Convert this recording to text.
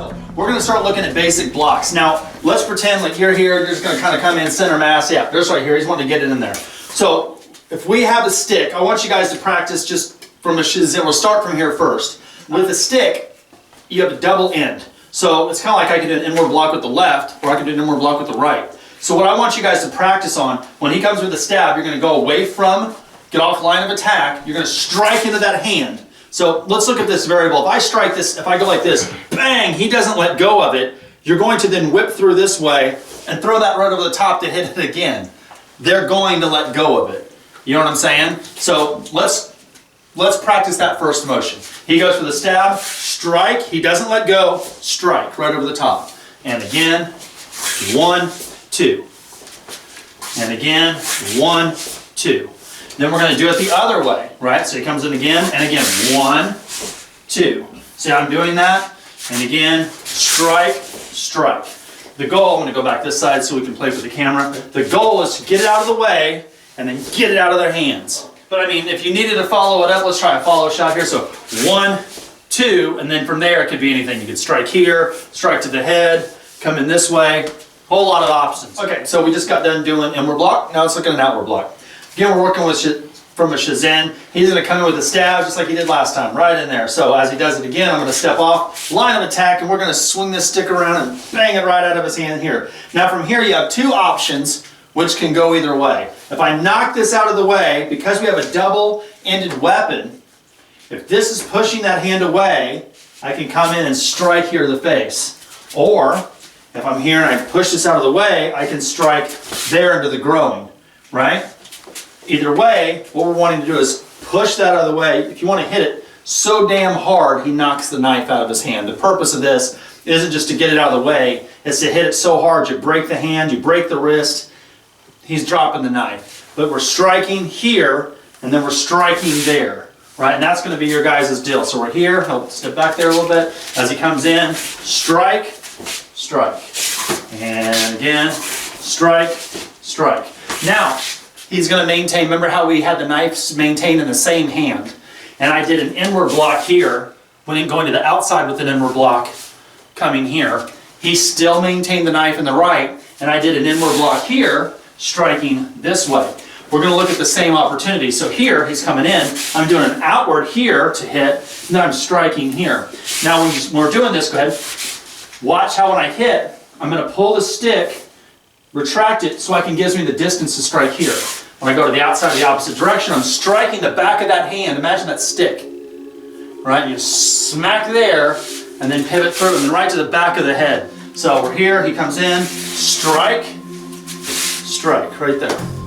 So we're going to start looking at basic blocks. Now, let's pretend like you're here, you're just going to kind of come in center mass. Yeah, there's right here, he's wanting to get it in there. So if we have a stick, I want you guys to practice just from a shizen. We'll start from here first. With a stick, you have a double end. So it's kind of like I can do an inward block with the left, or I can do an inward block with the right. So what I want you guys to practice on, when he comes with a stab, you're going to go away from, get off line of attack, you're going to strike into that hand. So let's look at this variable. If I strike this, if I go like this, bang, he doesn't let go of it, you're going to then whip through this way and throw that right over the top to hit it again. They're going to let go of it. You know what I'm saying? So let's practice that first motion. He goes for the stab, strike, he doesn't let go, strike right over the top. And again, 1, 2. And again, 1, 2. Then we're going to do it the other way, right? So he comes in again, and again, 1, 2. See how I'm doing that? And again, strike, strike. The goal, I'm going to go back this side so we can play with the camera. The goal is to get it out of the way, and then get it out of their hands. But I mean, if you needed to follow it up, let's try a follow shot here. So 1, 2, and then from there it could be anything. You could strike here, strike to the head, come in this way, whole lot of options. Okay, so we just got done doing inward block. Now let's look at an outward block. Again, we're working with from a shizen. He's going to come in with a stab just like he did last time, right in there. So as he does it again, I'm going to step off, line of attack, and we're going to swing this stick around and bang it right out of his hand here. Now from here you have two options which can go either way. If I knock this out of the way, because we have a double-ended weapon, if this is pushing that hand away, I can come in and strike here to the face. Or if I'm here and I push this out of the way, I can strike there into the groin, right? Either way, what we're wanting to do is push that out of the way. If you want to hit it so damn hard, he knocks the knife out of his hand. The purpose of this isn't just to get it out of the way, it's to hit it so hard you break the hand, you break the wrist, he's dropping the knife. But we're striking here, and then we're striking there, right? And that's going to be your guys' deal. So we're here, I'll step back there a little bit. As he comes in, strike, strike. And again, strike, strike. Now, he's going to maintain, remember how we had the knives maintained in the same hand? And I did an inward block here, when going to the outside with an inward block coming here. He still maintained the knife in the right, and I did an inward block here, striking this way. We're going to look at the same opportunity. So here, he's coming in, I'm doing an outward here to hit, and then I'm striking here. Now when we're doing this, go ahead, watch how when I hit, I'm going to pull the stick, retract it so I can gives me the distance to strike here. When I go to the outside of the opposite direction, I'm striking the back of that hand. Imagine that stick, right? You smack there and then pivot through and then right to the back of the head. So we're here, he comes in, strike, strike, right there.